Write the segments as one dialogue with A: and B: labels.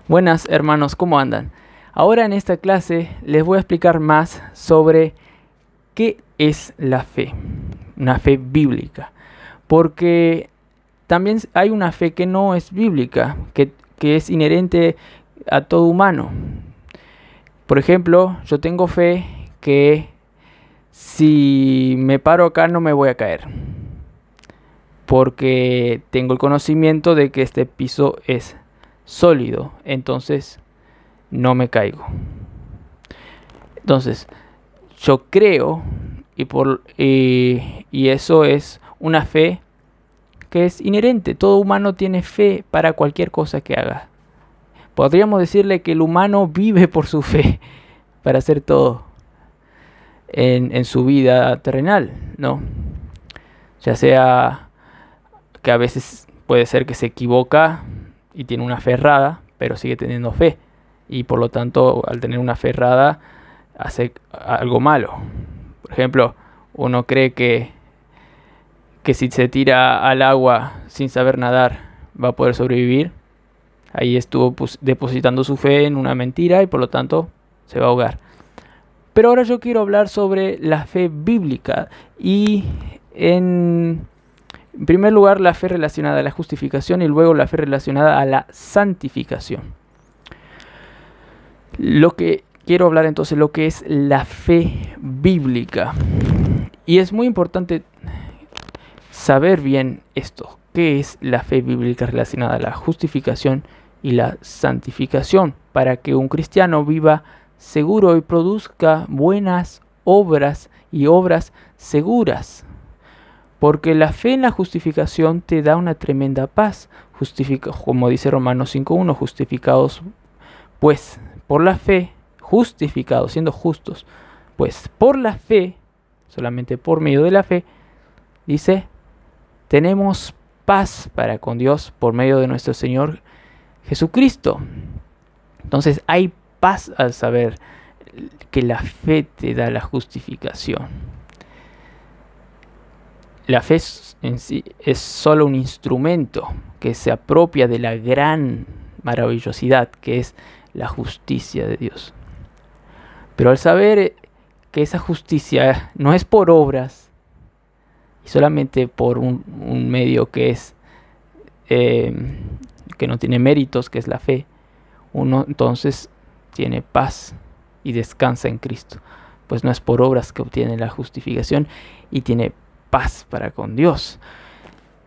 A: Buenas hermanos, ¿cómo andan? Ahora en esta clase les voy a explicar más sobre qué es la fe, una fe bíblica. Porque también hay una fe que no es bíblica, que es inherente a todo humano. Por ejemplo, yo tengo fe que si me paro acá no me voy a caer. Porque tengo el conocimiento de que este piso es sólido, entonces no me caigo. Entonces, yo creo y eso es una fe que es inherente. Todo humano tiene fe para cualquier cosa que haga. Podríamos decirle que el humano vive por su fe para hacer todo en su vida terrenal, ¿no? Ya sea que a veces puede ser que se equivoca y tiene una fe errada, pero sigue teniendo fe. Y por lo tanto, al tener una fe errada, hace algo malo. Por ejemplo, uno cree que si se tira al agua sin saber nadar va a poder sobrevivir. Ahí estuvo depositando su fe en una mentira y por lo tanto se va a ahogar. Pero ahora yo quiero hablar sobre la fe bíblica y en primer lugar la fe relacionada a la justificación y luego la fe relacionada a la santificación. Lo que quiero hablar entonces lo que es la fe bíblica. Y es muy importante saber bien esto. ¿Qué es la fe bíblica relacionada a la justificación y la santificación? Para que un cristiano viva seguro y produzca buenas obras y obras seguras. Porque la fe en la justificación te da una tremenda paz. Como dice Romanos 5.1, justificados pues por la fe, justificados, siendo justos, pues por la fe, solamente por medio de la fe, dice, tenemos paz para con Dios por medio de nuestro Señor Jesucristo. Entonces hay paz al saber que la fe te da la justificación. La fe en sí es solo un instrumento que se apropia de la gran maravillosidad que es la justicia de Dios. Pero al saber que esa justicia no es por obras y solamente por un medio que es que no tiene méritos, que es la fe, uno entonces tiene paz y descansa en Cristo, pues no es por obras que obtiene la justificación y tiene paz para con Dios.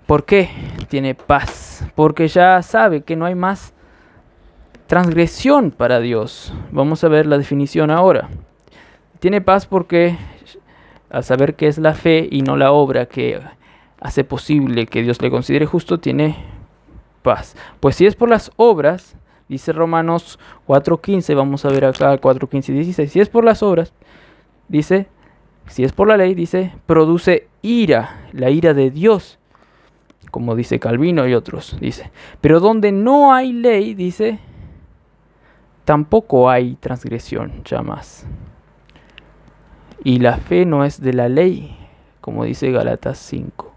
A: ¿Por qué tiene paz? Porque ya sabe que no hay más transgresión para Dios. Vamos a ver la definición ahora. Tiene paz porque al saber que es la fe y no la obra que hace posible que Dios le considere justo, tiene paz. Pues si es por las obras, dice Romanos 4.15, vamos a ver acá 4.15 y 16, si es por las obras, dice, si es por la ley, dice, produce ira, la ira de Dios, como dice Calvino y otros, dice. Pero donde no hay ley, dice, tampoco hay transgresión, jamás. Y la fe no es de la ley, como dice Gálatas 5.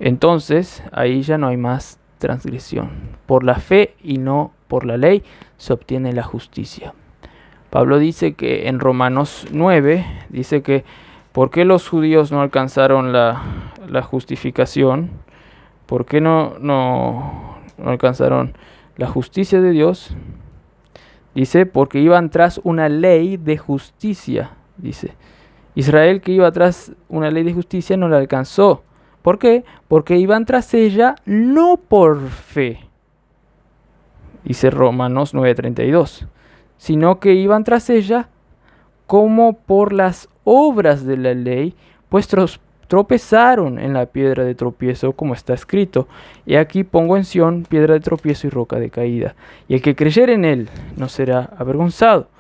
A: Entonces, ahí ya no hay más transgresión. Por la fe y no por la ley se obtiene la justicia. Pablo dice que en Romanos 9, dice que ¿por qué los judíos no alcanzaron la justificación? ¿Por qué no alcanzaron la justicia de Dios? Dice, porque iban tras una ley de justicia. Dice, Israel que iba tras una ley de justicia no la alcanzó. ¿Por qué? Porque iban tras ella no por fe. Dice Romanos 9:32. Sino que iban tras ella como por las obras de la ley, pues tropezaron en la piedra de tropiezo, como está escrito. Y aquí pongo en Sión piedra de tropiezo y roca de caída. Y el que creyere en él no será avergonzado.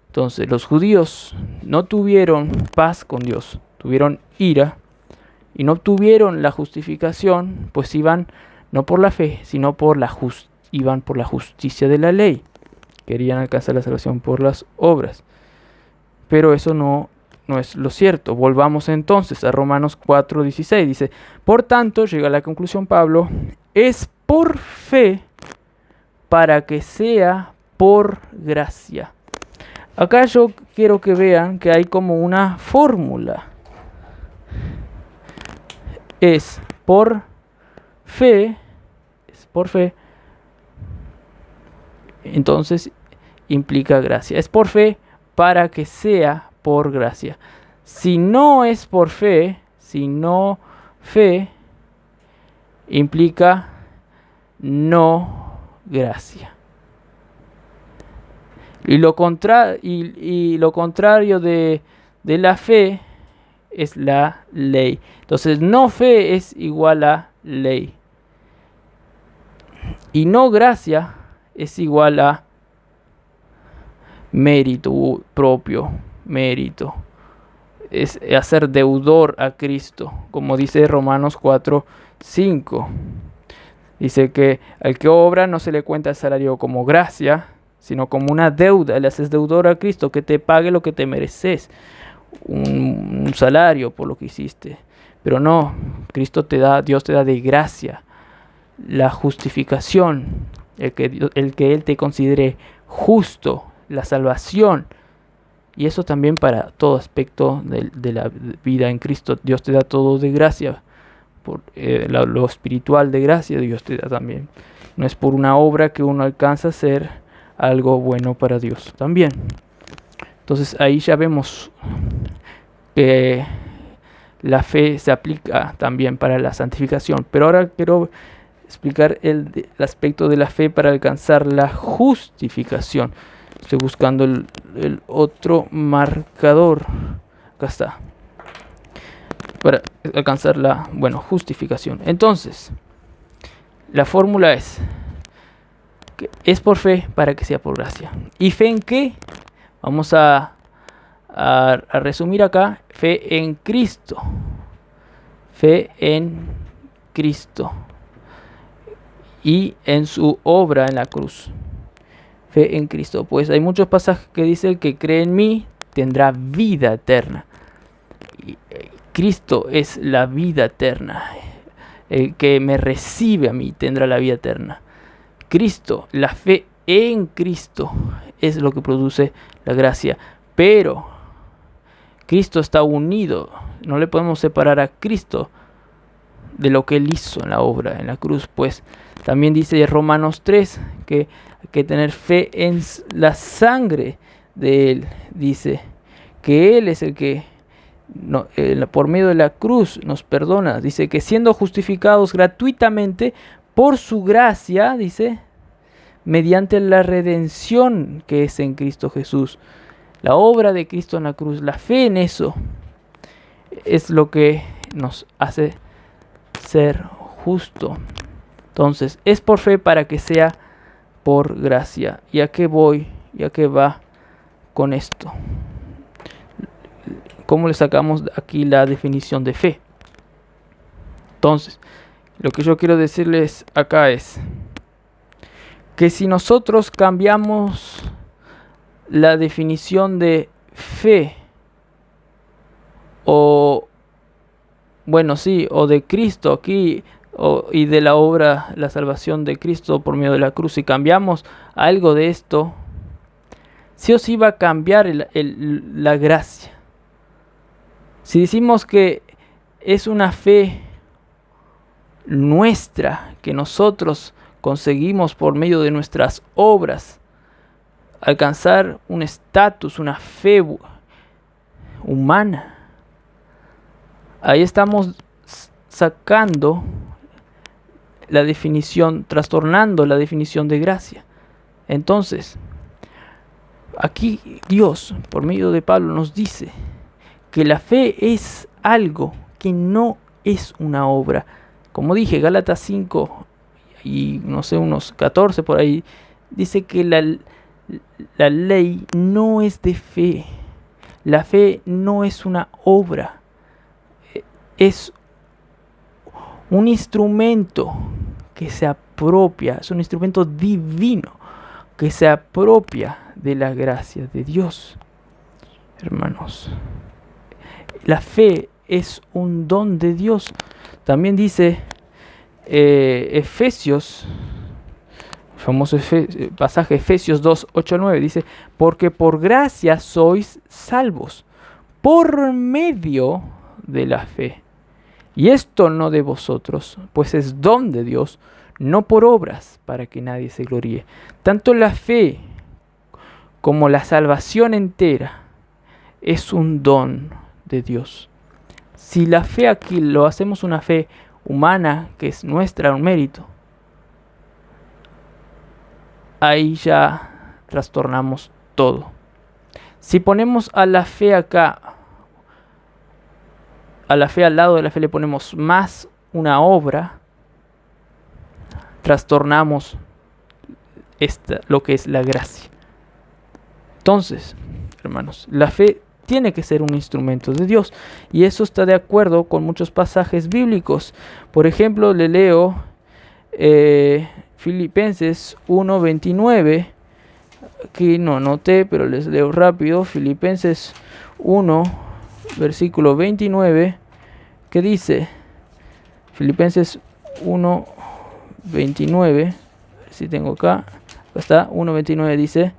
A: Entonces los judíos no tuvieron paz con Dios, tuvieron ira y no obtuvieron la justificación, pues iban no por la fe, sino iban por la justicia de la ley. Querían alcanzar la salvación por las obras. Pero eso no es lo cierto. Volvamos entonces a Romanos 4:16. Dice, por tanto, llega a la conclusión Pablo, es por fe para que sea por gracia. Acá yo quiero que vean que hay como una fórmula. Es por fe, entonces implica gracia. Es por fe para que sea por gracia. Si no es por fe, implica no gracia. Y lo contrario de la fe es la ley. Entonces, no fe es igual a ley. Y no gracia es igual a mérito propio, mérito. Es hacer deudor a Cristo, como dice Romanos 4:5. Dice que al que obra no se le cuenta el salario como gracia, sino como una deuda. Le haces deudor a Cristo, que te pague lo que te mereces, un salario por lo que hiciste. Pero no, Dios te da de gracia la justificación, el que Él te considere justo, la salvación. Y eso también para todo aspecto de la vida en Cristo. Dios te da todo de gracia. Por lo espiritual de gracia Dios te da también. No es por una obra que uno alcanza a hacer algo bueno para Dios también. Entonces ahí ya vemos que la fe se aplica también para la santificación. Pero ahora quiero explicar el aspecto de la fe para alcanzar la justificación. Estoy buscando el otro marcador. Acá está. Para alcanzar la justificación. Entonces, la fórmula es que es por fe para que sea por gracia. ¿Y fe en qué? Vamos a resumir acá. Fe en Cristo. Fe en Cristo. Y en su obra en la cruz. Fe en Cristo. Pues hay muchos pasajes que dicen que cree en mí tendrá vida eterna. Y Cristo es la vida eterna. El que me recibe a mí tendrá la vida eterna. Cristo, la fe en Cristo es lo que produce la gracia. Pero Cristo está unido. No le podemos separar a Cristo de lo que Él hizo en la obra, en la cruz. Pues también dice Romanos 3 que hay que tener fe en la sangre de Él. Dice que Él es el que por medio de la cruz nos perdona. Dice que siendo justificados gratuitamente por su gracia, dice, mediante la redención que es en Cristo Jesús. La obra de Cristo en la cruz, la fe en eso, es lo que nos hace ser justo. Entonces, es por fe para que sea por gracia. ¿Y a qué voy? ¿Y a qué va con esto? ¿Cómo le sacamos aquí la definición de fe? Entonces, lo que yo quiero decirles acá es que si nosotros cambiamos la definición de fe o de Cristo aquí y de la obra, la salvación de Cristo por medio de la cruz, si cambiamos algo de esto, sí o sí va a cambiar la gracia. Si decimos que es una fe nuestra, que nosotros conseguimos por medio de nuestras obras, alcanzar un estatus, una fe humana, ahí estamos sacando la definición, trastornando la definición de gracia. Entonces, aquí Dios, por medio de Pablo, nos dice que la fe es algo que no es una obra. Como dije, Gálatas 5 y unos 14 por ahí, dice que la ley no es de fe. La fe no es una obra. Es un instrumento que se apropia, es un instrumento divino que se apropia de la gracia de Dios. Hermanos, la fe es un don de Dios. También dice Efesios famoso pasaje Efesios 2, 8, 9, dice, porque por gracia sois salvos, por medio de la fe. Y esto no de vosotros, pues es don de Dios, no por obras, para que nadie se gloríe. Tanto la fe como la salvación entera es un don de Dios. Si la fe aquí lo hacemos una fe humana, que es nuestra, un mérito, ahí ya trastornamos todo. Si ponemos a la fe acá, a la fe al lado de la fe le ponemos más una obra, trastornamos lo que es la gracia. Entonces, hermanos, la fe tiene que ser un instrumento de Dios, y eso está de acuerdo con muchos pasajes bíblicos. Por ejemplo, le leo Filipenses 1:29. Aquí no anoté, pero les leo rápido. Filipenses 1, versículo 29, que dice, Filipenses 1:29, a ver si tengo acá está, 1:29 dice,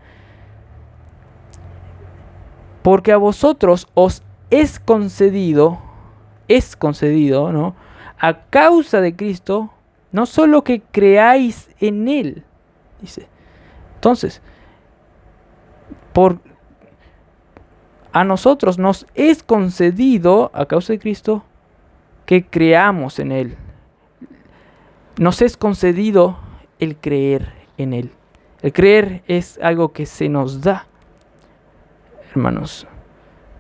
A: porque a vosotros os es concedido, ¿no?, a causa de Cristo, no solo que creáis en Él, dice. Entonces, a nosotros nos es concedido, a causa de Cristo, que creamos en Él. Nos es concedido el creer en Él. El creer es algo que se nos da, hermanos.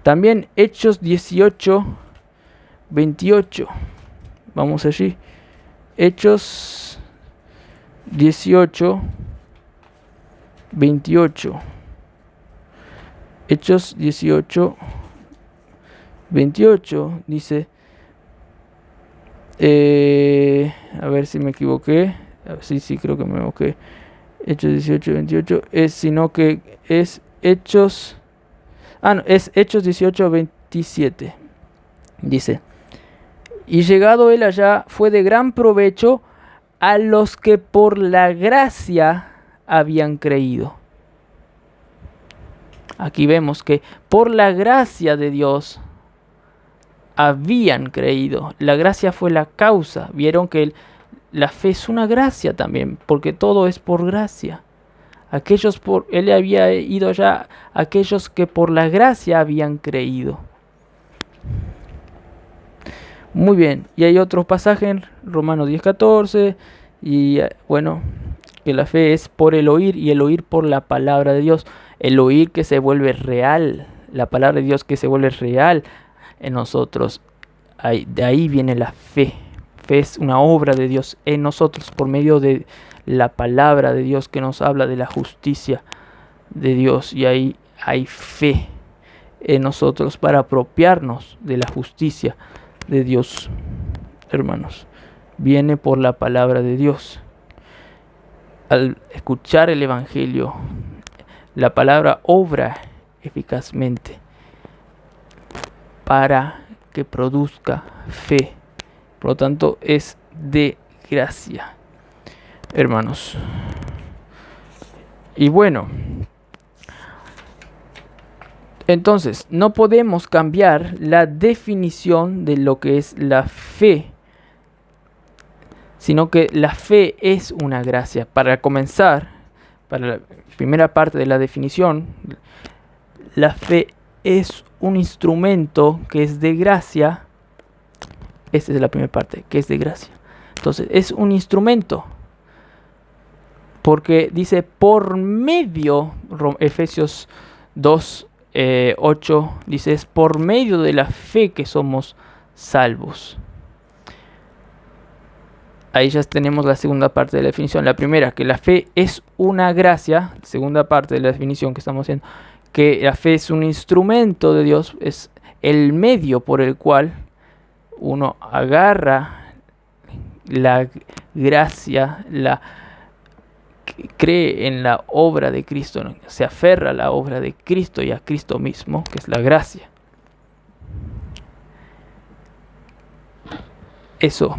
A: También Hechos 18:28. Vamos allí. Hechos 18:28. Hechos 18:28 dice, a ver si me equivoqué. Sí, creo que me equivoqué. Hechos 18:28 es, sino que es Hechos. No, es Hechos 18:27. Dice, y llegado él allá, fue de gran provecho a los que por la gracia habían creído. Aquí vemos que por la gracia de Dios habían creído. La gracia fue la causa. Vieron que la fe es una gracia también, porque todo es por gracia. Él había ido allá, aquellos que por la gracia habían creído. Muy bien, y hay otro pasaje en Romanos 10:14, y bueno, que la fe es por el oír, y el oír por la palabra de Dios. El oír que se vuelve real, la palabra de Dios que se vuelve real en nosotros. De ahí viene la fe. Fe es una obra de Dios en nosotros por medio de la palabra de Dios que nos habla de la justicia de Dios. Y ahí hay fe en nosotros para apropiarnos de la justicia de Dios, hermanos. Viene por la palabra de Dios. Al escuchar el Evangelio, la palabra obra eficazmente para que produzca fe. Por lo tanto, es de gracia, hermanos. Y bueno, entonces, no podemos cambiar la definición de lo que es la fe, sino que la fe es una gracia. Para comenzar, para la primera parte de la definición, la fe es un instrumento que es de gracia. Esta es la primera parte, que es de gracia. Entonces, es un instrumento. Porque dice, por medio, Efesios 2:8, dice, es por medio de la fe que somos salvos. Ahí ya tenemos la segunda parte de la definición. La primera, que la fe es una gracia. Segunda parte de la definición que estamos haciendo, que la fe es un instrumento de Dios, es el medio por el cual uno agarra la gracia, cree en la obra de Cristo, ¿no? Se aferra a la obra de Cristo y a Cristo mismo, que es la gracia. Eso,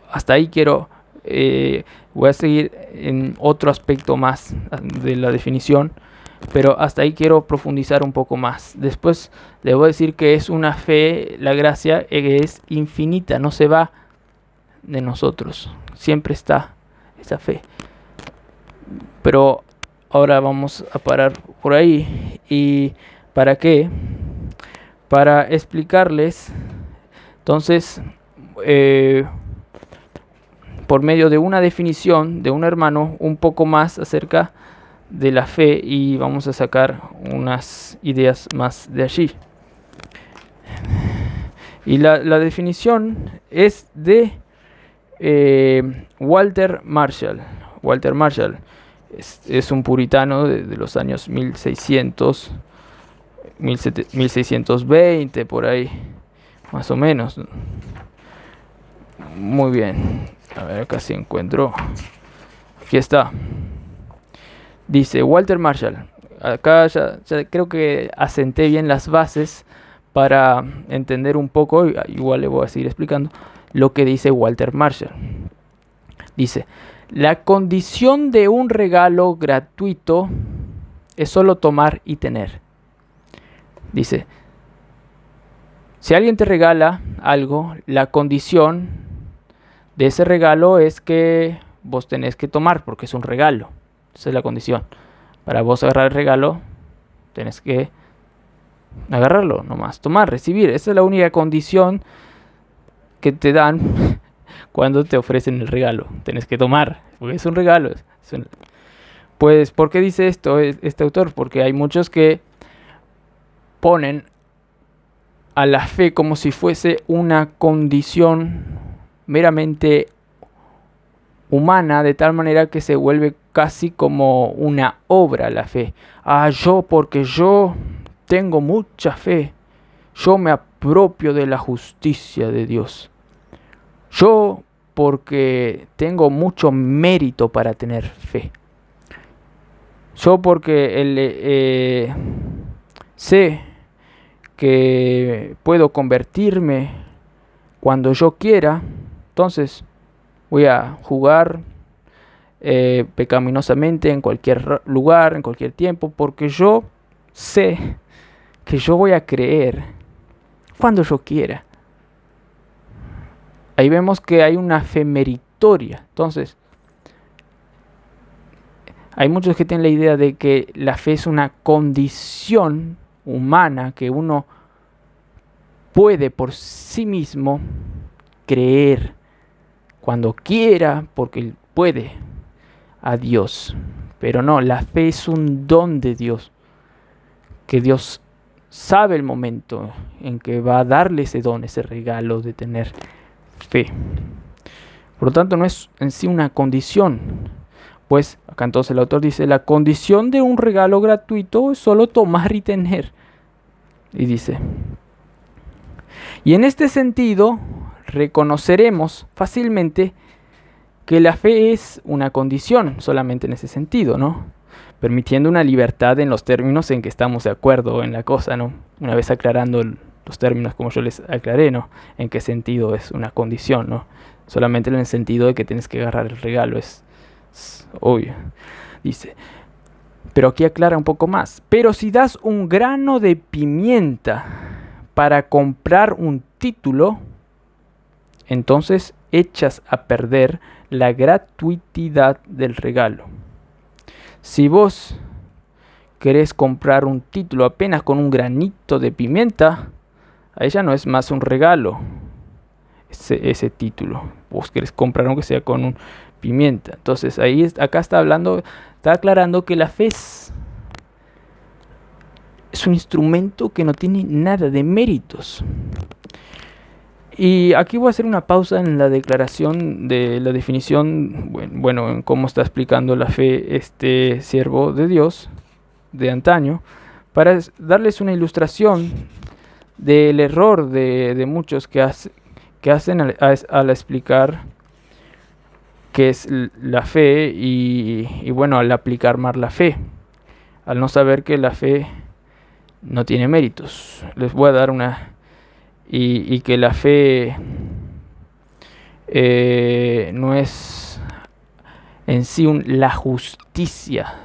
A: hasta ahí quiero Voy a seguir en otro aspecto más de la definición, pero hasta ahí quiero profundizar un poco más. Después le voy a decir que es una fe, la gracia es infinita, no se va de nosotros, siempre está esa fe. Pero ahora vamos a parar por ahí. ¿Y para qué? Para explicarles, entonces, por medio de una definición de un hermano, un poco más acerca de la fe, y vamos a sacar unas ideas más de allí. Y la definición es de Walter Marshall. Walter Marshall es un puritano de los años 1620, por ahí, más o menos. Muy bien. A ver, acá sí encuentro. Aquí está. Dice Walter Marshall. Acá ya creo que asenté bien las bases para entender un poco. Igual le voy a seguir explicando lo que dice Walter Marshall. Dice: la condición de un regalo gratuito es solo tomar y tener. Dice: si alguien te regala algo, la condición de ese regalo es que vos tenés que tomar, porque es un regalo. Esa es la condición. Para vos agarrar el regalo, tenés que agarrarlo nomás, tomar, recibir. Esa es la única condición que te dan cuando te ofrecen el regalo. Tenés que tomar, porque es un regalo. Pues, ¿por qué dice esto este autor? Porque hay muchos que ponen a la fe como si fuese una condición meramente humana, de tal manera que se vuelve casi como una obra la fe. Porque yo tengo mucha fe, yo me apropio de la justicia de Dios. Yo porque tengo mucho mérito para tener fe. Yo porque sé que puedo convertirme cuando yo quiera, entonces voy a jugar pecaminosamente en cualquier lugar, en cualquier tiempo, porque yo sé que yo voy a creer cuando yo quiera. Ahí vemos que hay una fe meritoria. Entonces, hay muchos que tienen la idea de que la fe es una condición humana que uno puede por sí mismo creer cuando quiera, porque puede a Dios. Pero no, la fe es un don de Dios, que Dios sabe el momento en que va a darle ese don, ese regalo de tener fe. Por lo tanto, no es en sí una condición. Pues acá entonces el autor dice: la condición de un regalo gratuito es solo tomar y tener. Y dice: y en este sentido reconoceremos fácilmente que la fe es una condición, solamente en ese sentido, ¿no? Permitiendo una libertad en los términos en que estamos de acuerdo en la cosa, ¿no? Una vez aclarando los términos como yo les aclaré, ¿no? En qué sentido es una condición, ¿no? Solamente en el sentido de que tienes que agarrar el regalo, es obvio. Dice, pero aquí aclara un poco más. Pero si das un grano de pimienta para comprar un título, entonces echas a perder la gratuidad del regalo. Si vos querés comprar un título apenas con un granito de pimienta, a ella no es más un regalo ese título. Vos querés comprar aunque sea con un pimienta. Entonces ahí acá está aclarando que la fe es un instrumento que no tiene nada de méritos. Y aquí voy a hacer una pausa en la declaración de la definición, bueno, en cómo está explicando la fe este siervo de Dios de antaño, para darles una ilustración del error de muchos que hacen al explicar qué es la fe y bueno, al aplicar mal la fe, al no saber que la fe no tiene méritos. Les voy a dar una... Y que la fe no es en sí la justicia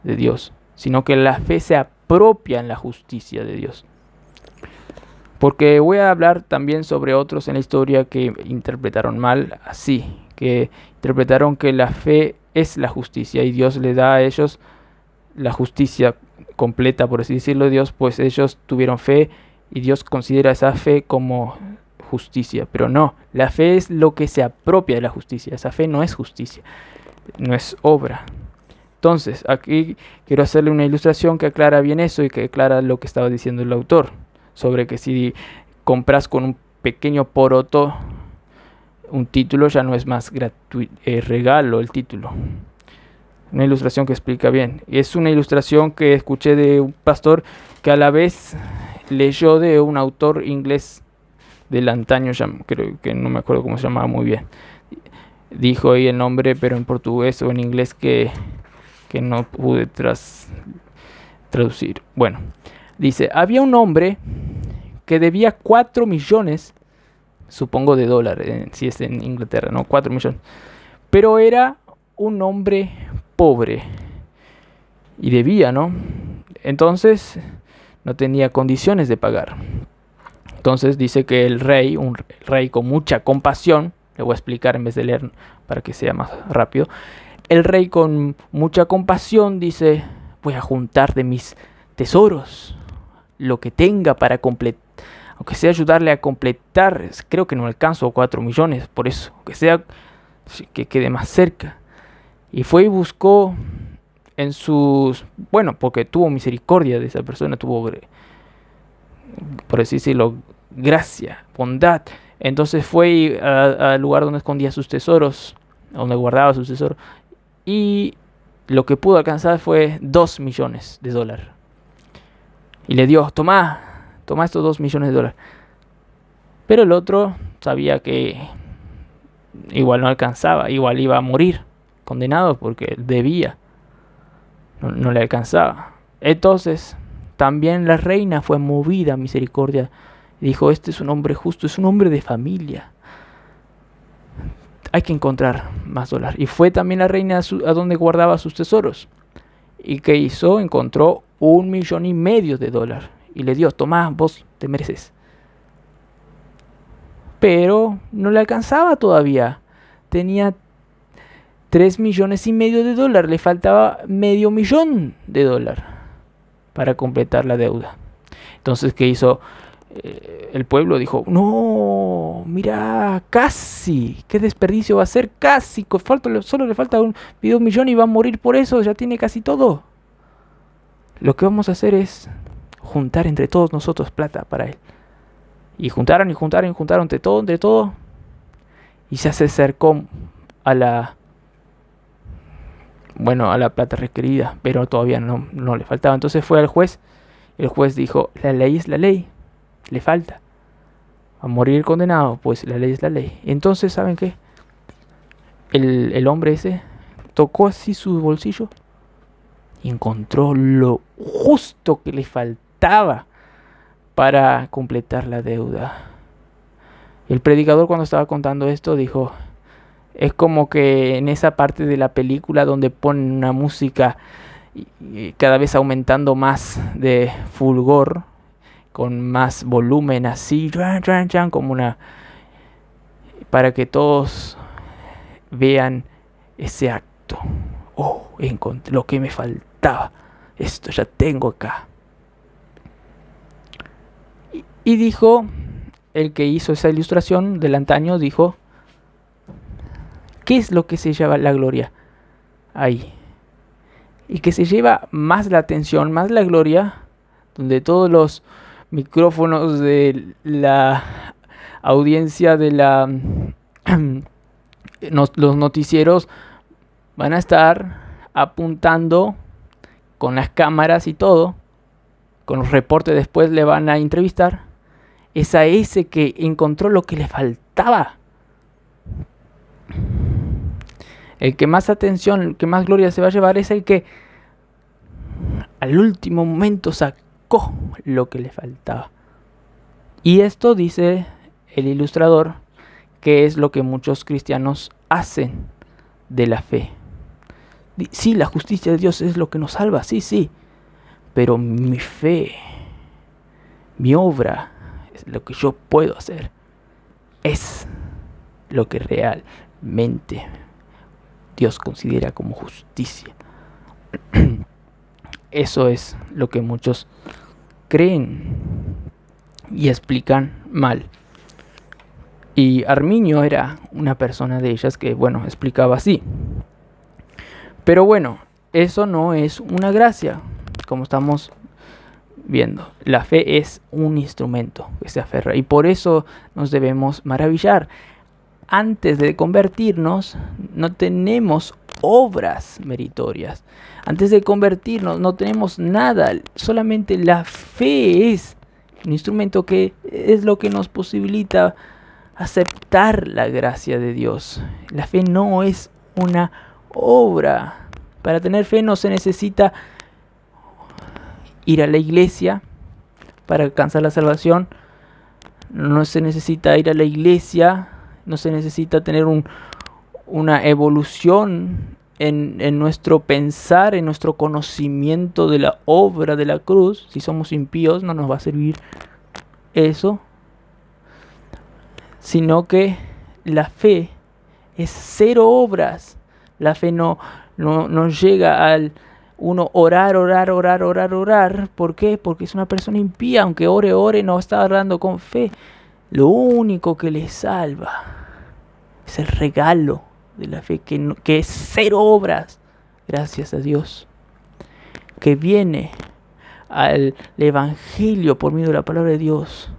A: de Dios, sino que la fe se apropia en la justicia de Dios. Porque voy a hablar también sobre otros en la historia que interpretaron mal así, que interpretaron que la fe es la justicia y Dios le da a ellos la justicia completa, por así decirlo, Dios, pues ellos tuvieron fe y Dios considera esa fe como justicia, pero no, la fe es lo que se apropia de la justicia, esa fe no es justicia, no es obra. Entonces, aquí quiero hacerle una ilustración que aclara bien eso y que aclara lo que estaba diciendo el autor, sobre que si compras con un pequeño poroto un título, ya no es más regalo el título. Una ilustración que explica bien. Y es una ilustración que escuché de un pastor que a la vez leyó de un autor inglés del antaño, creo que no me acuerdo cómo se llamaba muy bien. Dijo ahí el nombre, pero en portugués o en inglés que no pude traducir. Bueno, dice, había un hombre que debía 4 millones, supongo de dólares, si es en Inglaterra, ¿no? 4 millones. Pero era un hombre pobre y debía, ¿no? Entonces no tenía condiciones de pagar. Entonces dice que el rey, un rey con mucha compasión, le voy a explicar en vez de leer para que sea más rápido. El rey con mucha compasión dice, voy a juntar de mis tesoros lo que tenga para completar, aunque sea ayudarle a completar, creo que no alcanzo 4 millones, por eso, aunque sea que quede más cerca. Y fue y buscó en sus, bueno, porque tuvo misericordia de esa persona, tuvo, por así decirlo, gracia, bondad. Entonces fue al lugar donde escondía sus tesoros, donde guardaba sus tesoros, y lo que pudo alcanzar fue 2 millones de dólares. Y le dio, toma estos 2 millones de dólares. Pero el otro sabía que igual no alcanzaba, igual iba a morir condenado porque debía, no le alcanzaba. Entonces también la reina fue movida a misericordia y dijo, este es un hombre justo, es un hombre de familia, hay que encontrar más dólares. Y fue también la reina a donde guardaba sus tesoros. ¿Y qué hizo? Encontró 1,5 millones de dólares y le dio, toma, vos te mereces. Pero no le alcanzaba todavía, tenía 3,5 millones de dólares, le faltaba medio millón de dólares para completar la deuda. Entonces, ¿qué hizo? El pueblo dijo, no, mira, casi, qué desperdicio va a ser, casi, solo le falta medio millón y va a morir por eso, ya tiene casi todo. Lo que vamos a hacer es juntar entre todos nosotros plata para él. Y juntaron entre todo, y ya se acercó a la plata requerida, pero todavía no le faltaba. Entonces fue al juez, el juez dijo, la ley es la ley, le falta. A morir condenado, pues la ley es la ley. Entonces, ¿saben qué? El hombre ese tocó así su bolsillo y encontró lo justo que le faltaba para completar la deuda. El predicador, cuando estaba contando esto, dijo, es como que en esa parte de la película donde ponen una música y cada vez aumentando más de fulgor, con más volumen así, como una, para que todos vean ese acto. Oh, encontré lo que me faltaba, esto ya tengo acá. Y dijo, el que hizo esa ilustración del antaño, dijo, ¿qué es lo que se lleva la gloria ahí? Y que se lleva más la atención, más la gloria, donde todos los micrófonos de la audiencia de los noticieros van a estar apuntando con las cámaras y todo, con los reportes después le van a entrevistar, es a ese que encontró lo que le faltaba. El que más atención, el que más gloria se va a llevar es el que al último momento sacó lo que le faltaba. Y esto, dice el ilustrador, que es lo que muchos cristianos hacen de la fe. Sí, la justicia de Dios es lo que nos salva, sí, pero mi fe, mi obra, es lo que yo puedo hacer, es lo que realmente Dios considera como justicia. Eso es lo que muchos creen y explican mal. Y Arminio era una persona de ellas que, explicaba así. Pero eso no es una gracia, como estamos viendo. La fe es un instrumento que se aferra y por eso nos debemos maravillar. Antes de convertirnos no tenemos obras meritorias. Antes de convertirnos no tenemos nada. Solamente la fe es un instrumento que es lo que nos posibilita aceptar la gracia de Dios. La fe no es una obra. Para tener fe no se necesita ir a la iglesia para alcanzar la salvación. No se necesita ir a la iglesia. No se necesita tener una evolución en nuestro pensar, en nuestro conocimiento de la obra de la cruz. Si somos impíos no nos va a servir eso. Sino que la fe es cero obras. La fe no llega al uno orar. ¿Por qué? Porque es una persona impía. Aunque ore, no está orando con fe. Lo único que le salva es el regalo de la fe, que es cero obras, gracias a Dios, que viene al Evangelio por medio de la palabra de Dios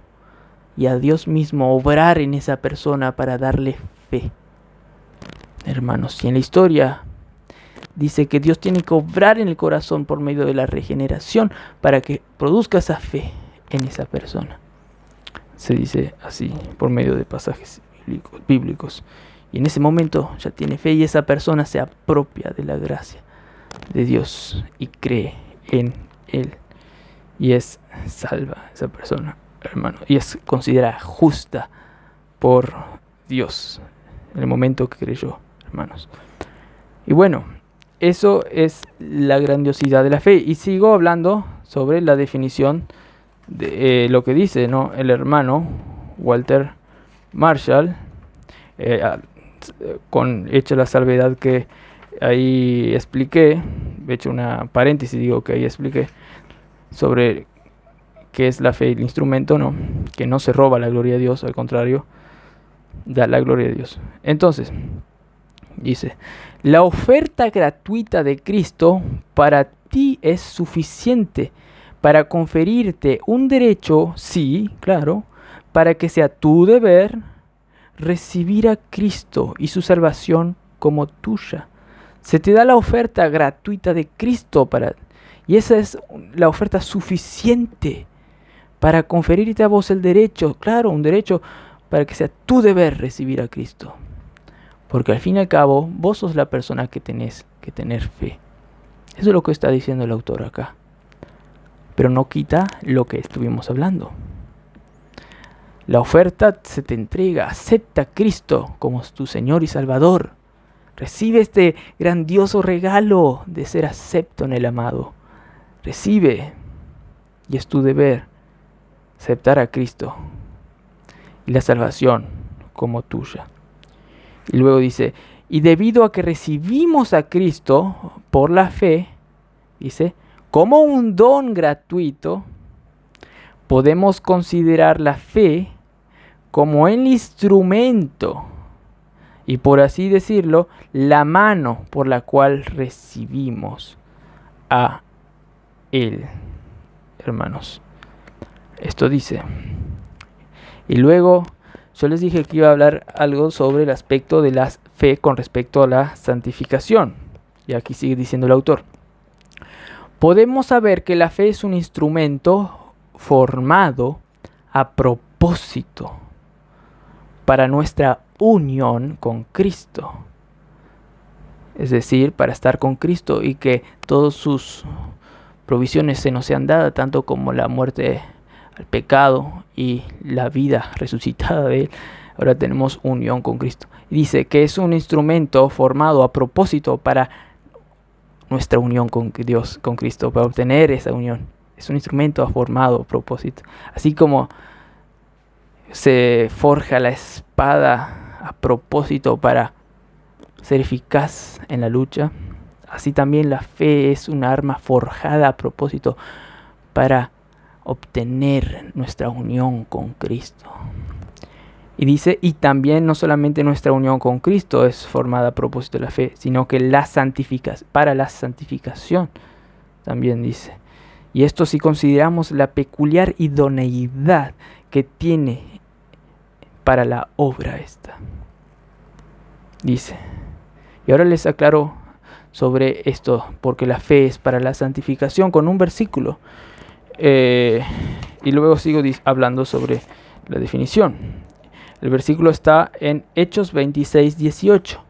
A: y a Dios mismo obrar en esa persona para darle fe. Hermanos, y en la historia dice que Dios tiene que obrar en el corazón por medio de la regeneración para que produzca esa fe en esa persona. Se dice así por medio de pasajes bíblicos. Y en ese momento ya tiene fe y esa persona se apropia de la gracia de Dios y cree en Él. Y es salva esa persona, hermano. Y es considerada justa por Dios en el momento que creyó, hermanos. Y eso es la grandiosidad de la fe. Y sigo hablando sobre la definición de lo que dice, ¿no?, el hermano Walter Marshall, hecha la salvedad que ahí expliqué, he hecho una paréntesis, digo que ahí expliqué sobre qué es la fe, el instrumento, ¿no?, que no se roba la gloria de Dios, al contrario, da la gloria de Dios. Entonces, dice, la oferta gratuita de Cristo para ti es suficiente para conferirte un derecho, sí, claro, para que sea tu deber recibir a Cristo y su salvación como tuya. Se te da la oferta gratuita de Cristo y esa es la oferta suficiente para conferirte a vos el derecho, claro, un derecho para que sea tu deber recibir a Cristo. Porque al fin y al cabo, vos sos la persona que tenés que tener fe. Eso es lo que está diciendo el autor acá. Pero no quita lo que estuvimos hablando. La oferta se te entrega. Acepta a Cristo como tu Señor y Salvador. Recibe este grandioso regalo de ser acepto en el amado. Recibe. Y es tu deber aceptar a Cristo y la salvación como tuya. Y luego dice, y debido a que recibimos a Cristo por la fe, dice, como un don gratuito, podemos considerar la fe como el instrumento y, por así decirlo, la mano por la cual recibimos a Él, hermanos. Esto dice. Y luego yo les dije que iba a hablar algo sobre el aspecto de la fe con respecto a la santificación. Y aquí sigue diciendo el autor. Podemos saber que la fe es un instrumento formado a propósito para nuestra unión con Cristo. Es decir, para estar con Cristo y que todas sus provisiones se nos sean dadas, tanto como la muerte al pecado y la vida resucitada de Él, ahora tenemos unión con Cristo. Dice que es un instrumento formado a propósito para nuestra unión con Dios, con Cristo, para obtener esa unión. Es un instrumento formado a propósito. Así como se forja la espada a propósito para ser eficaz en la lucha, así también la fe es una arma forjada a propósito para obtener nuestra unión con Cristo. Y dice, y también no solamente nuestra unión con Cristo es formada a propósito de la fe, sino que para la santificación también dice. Y esto si consideramos la peculiar idoneidad que tiene para la obra esta. Dice, y ahora les aclaro sobre esto, porque la fe es para la santificación, con un versículo. Y luego sigo hablando sobre la definición. El versículo está en Hechos 26, 18.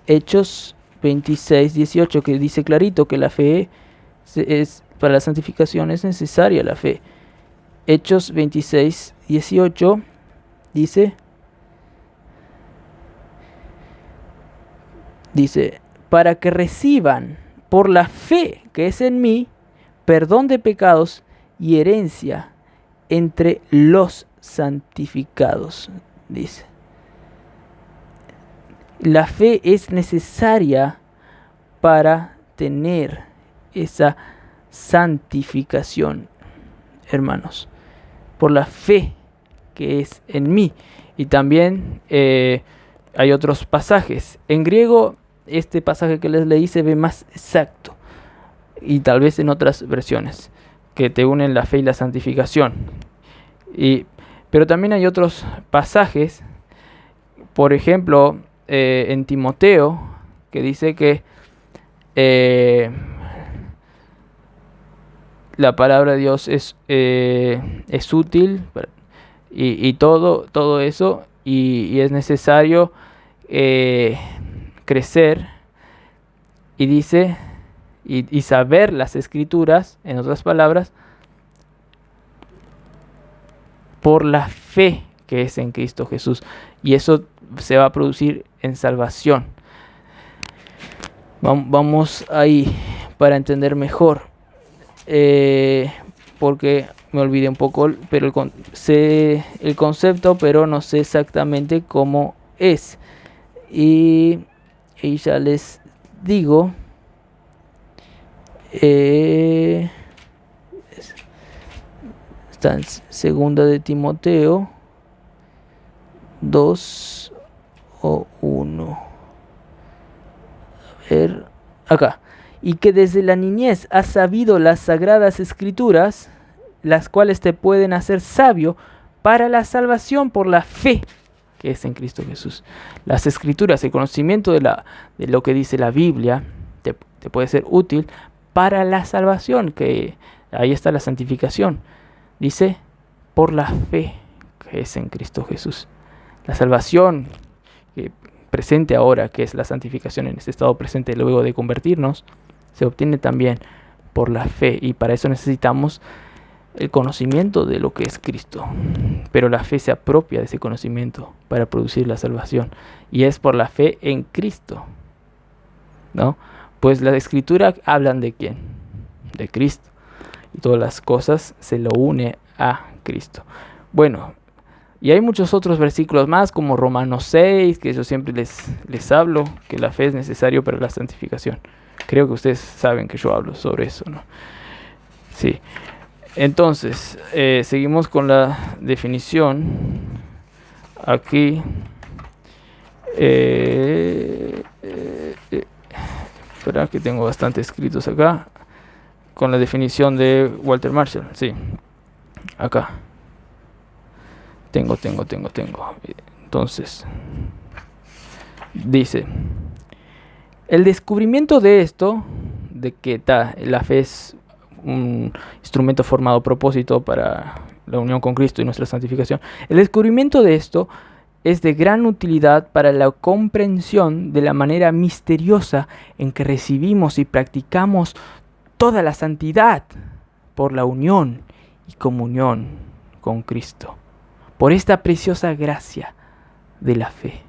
A: Hechos 26, 18, que dice clarito que la fe es para la santificación, es necesaria la fe. Hechos 26, 18 dice, para que reciban por la fe que es en mí, perdón de pecados y herencia entre los santificados, dice. La fe es necesaria para tener esa santificación, hermanos, por la fe que es en mí. Y también hay otros pasajes. En griego, este pasaje que les leí se ve más exacto, y tal vez en otras versiones, que te unen la fe y la santificación. Pero también hay otros pasajes, por ejemplo, en Timoteo, que dice que la palabra de Dios es útil y todo eso, y es necesario crecer, y dice, y saber las escrituras, en otras palabras, por la fe que es en Cristo Jesús. Y eso se va a producir en salvación. Vamos ahí para entender mejor. Porque me olvidé un poco, pero sé el concepto, pero no sé exactamente cómo es. Y ya les digo. Está en segunda de Timoteo 2 o 1. A ver, acá. Y que desde la niñez has sabido las sagradas escrituras, las cuales te pueden hacer sabio para la salvación por la fe que es en Cristo Jesús. Las escrituras, el conocimiento de lo que dice la Biblia, te puede ser útil para la salvación, que ahí está la santificación. Dice, por la fe que es en Cristo Jesús. La salvación presente ahora, que es la santificación en este estado presente luego de convertirnos, se obtiene también por la fe, y para eso necesitamos el conocimiento de lo que es Cristo. Pero la fe se apropia de ese conocimiento para producir la salvación, y es por la fe en Cristo, ¿no? Pues la Escritura hablan de ¿quién? De Cristo, y todas las cosas se lo une a Cristo. Bueno, y hay muchos otros versículos más, como Romanos 6, que yo siempre les hablo, que la fe es necesaria para la santificación. Creo que ustedes saben que yo hablo sobre eso, ¿no? Sí. Entonces, seguimos con la definición. Aquí. Espera, que tengo bastante escritos acá. Con la definición de Walter Marshall. Sí. Acá. Tengo. Entonces, dice: el descubrimiento de esto, de que la fe es un instrumento formado a propósito para la unión con Cristo y nuestra santificación. El descubrimiento de esto es de gran utilidad para la comprensión de la manera misteriosa en que recibimos y practicamos toda la santidad por la unión y comunión con Cristo. Por esta preciosa gracia de la fe.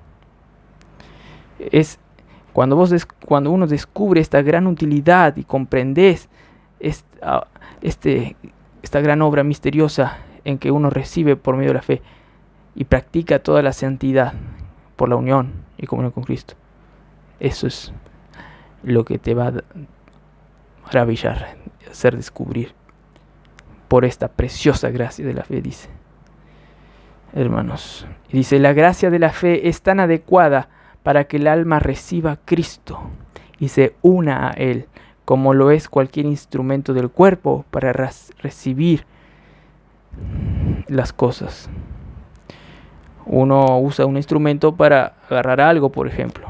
A: Es cuando uno descubre esta gran utilidad y comprendes esta gran obra misteriosa en que uno recibe por medio de la fe y practica toda la santidad por la unión y comunión con Cristo. Eso es lo que te va a maravillar, hacer descubrir por esta preciosa gracia de la fe, dice. Hermanos, y dice, la gracia de la fe es tan adecuada para que el alma reciba a Cristo y se una a Él, como lo es cualquier instrumento del cuerpo para recibir las cosas. Uno usa un instrumento para agarrar algo, por ejemplo,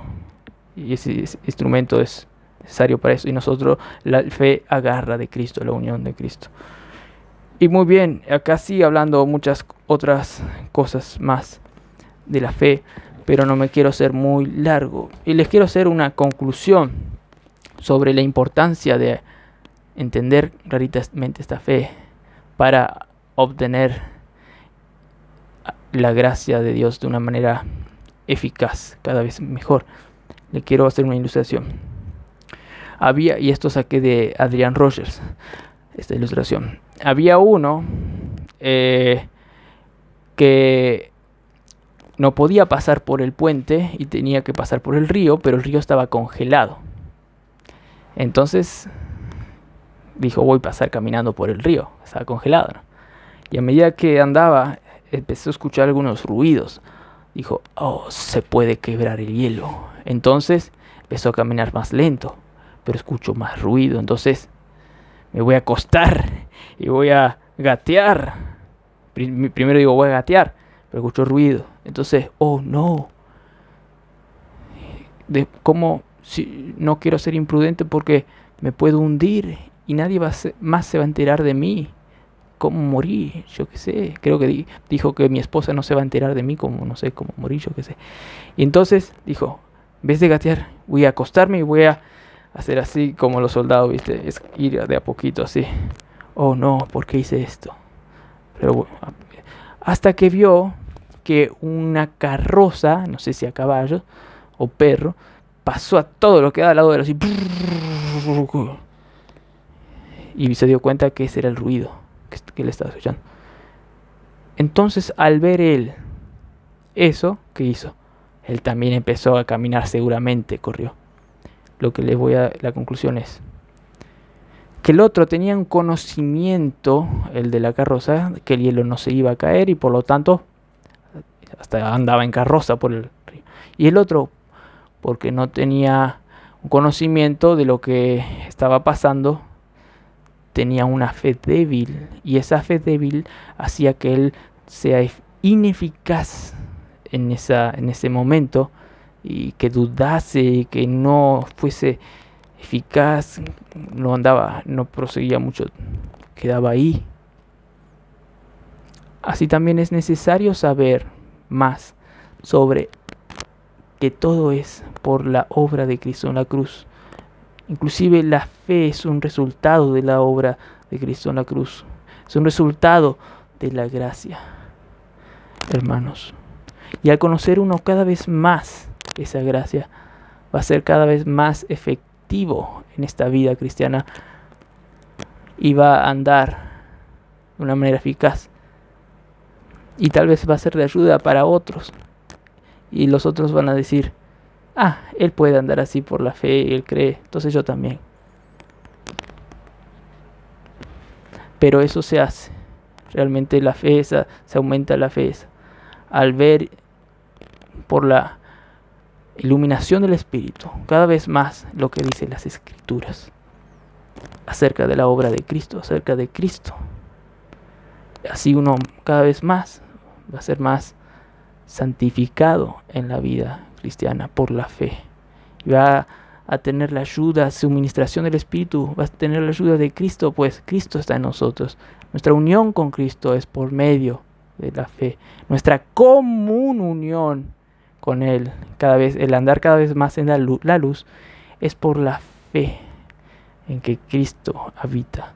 A: y ese instrumento es necesario para eso, y nosotros la fe agarra de Cristo, la unión de Cristo. Y muy bien, acá sigue hablando muchas otras cosas más de la fe, pero no me quiero ser muy largo. Y les quiero hacer una conclusión sobre la importancia de entender claramente esta fe para obtener la gracia de Dios de una manera eficaz, cada vez mejor. Le quiero hacer una ilustración. Y esto saqué de Adrian Rogers, esta ilustración. Había uno que no podía pasar por el puente y tenía que pasar por el río, pero el río estaba congelado. Entonces dijo, voy a pasar caminando por el río, estaba congelado, ¿no? Y a medida que andaba, empezó a escuchar algunos ruidos. Dijo, se puede quebrar el hielo. Entonces empezó a caminar más lento, pero escucho más ruido. Entonces me voy a acostar y voy a gatear. Primero digo, voy a gatear, pero escucho ruido. Entonces, no. ¿Cómo? Si no quiero ser imprudente porque me puedo hundir y nadie más se va a enterar de mí. ¿Cómo morí? Yo qué sé. Creo que dijo que mi esposa no se va a enterar de mí, como no sé cómo morí, yo qué sé. Y entonces dijo, en vez de gatear, voy a acostarme y voy a hacer así como los soldados, ¿viste? Es ir de a poquito así. No, ¿por qué hice esto? Pero bueno, hasta que vio que una carroza, no sé si a caballo o perro, pasó a todo lo que da al lado de él así. Y se dio cuenta que ese era el ruido que él estaba escuchando. Entonces, al ver él eso, ¿qué hizo? Él también empezó a caminar, seguramente corrió. La conclusión es que el otro tenía un conocimiento, el de la carroza, que el hielo no se iba a caer y por lo tanto hasta andaba en carroza por el río. Y el otro, porque no tenía un conocimiento de lo que estaba pasando, tenía una fe débil, y esa fe débil hacía que él sea ineficaz en ese momento, y que dudase, que no fuese eficaz, no proseguía mucho, quedaba ahí. Así también es necesario saber más sobre que todo es por la obra de Cristo en la cruz. Inclusive la fe es un resultado de la obra de Cristo en la cruz. Es un resultado de la gracia, hermanos. Y al conocer uno cada vez más esa gracia, va a ser cada vez más efectivo en esta vida cristiana y va a andar de una manera eficaz. Y tal vez va a ser de ayuda para otros. Y los otros van a decir, él puede andar así por la fe, él cree, entonces yo también. Pero eso se hace. Realmente la fe se aumenta la fe al ver por la iluminación del Espíritu cada vez más lo que dicen las Escrituras acerca de la obra de Cristo, acerca de Cristo. Así uno cada vez más va a ser más santificado en la vida cristiana por la fe. Y va a tener la ayuda, suministración del Espíritu, va a tener la ayuda de Cristo, pues Cristo está en nosotros. Nuestra unión con Cristo es por medio de la fe. Nuestra común unión con Él, el andar cada vez más en la luz, es por la fe en que Cristo habita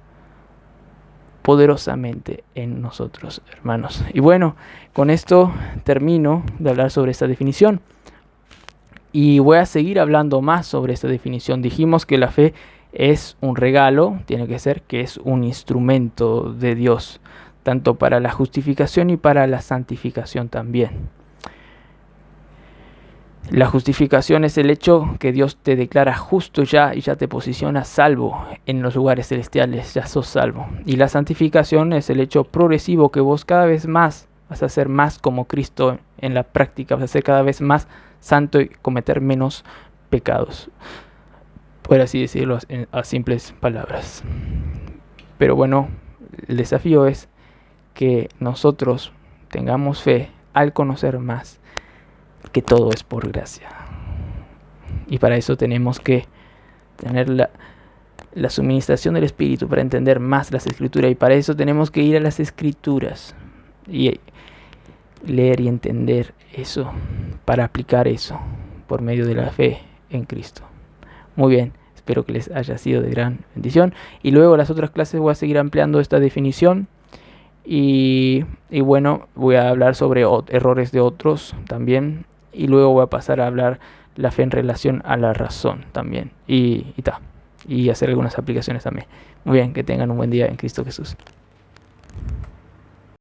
A: poderosamente en nosotros, hermanos. Y bueno, con esto termino de hablar sobre esta definición. Y voy a seguir hablando más sobre esta definición. Dijimos que la fe es un regalo, tiene que ser que es un instrumento de Dios, tanto para la justificación y para la santificación también. La justificación es el hecho que Dios te declara justo ya y ya te posiciona salvo en los lugares celestiales, ya sos salvo. Y la santificación es el hecho progresivo que vos cada vez más vas a ser más como Cristo en la práctica, vas a ser cada vez más santo y cometer menos pecados, por así decirlo a simples palabras. Pero bueno, el desafío es que nosotros tengamos fe al conocer más que todo es por gracia. Y para eso tenemos que tener la suministración del Espíritu para entender más las Escrituras. Y para eso tenemos que ir a las Escrituras y leer y entender eso, para aplicar eso por medio de la fe en Cristo. Muy bien, espero que les haya sido de gran bendición. Y luego las otras clases voy a seguir ampliando esta definición. Y bueno, voy a hablar sobre errores de otros también. Y luego voy a pasar a hablar la fe en relación a la razón también. Y hacer algunas aplicaciones también. Muy bien, que tengan un buen día en Cristo Jesús.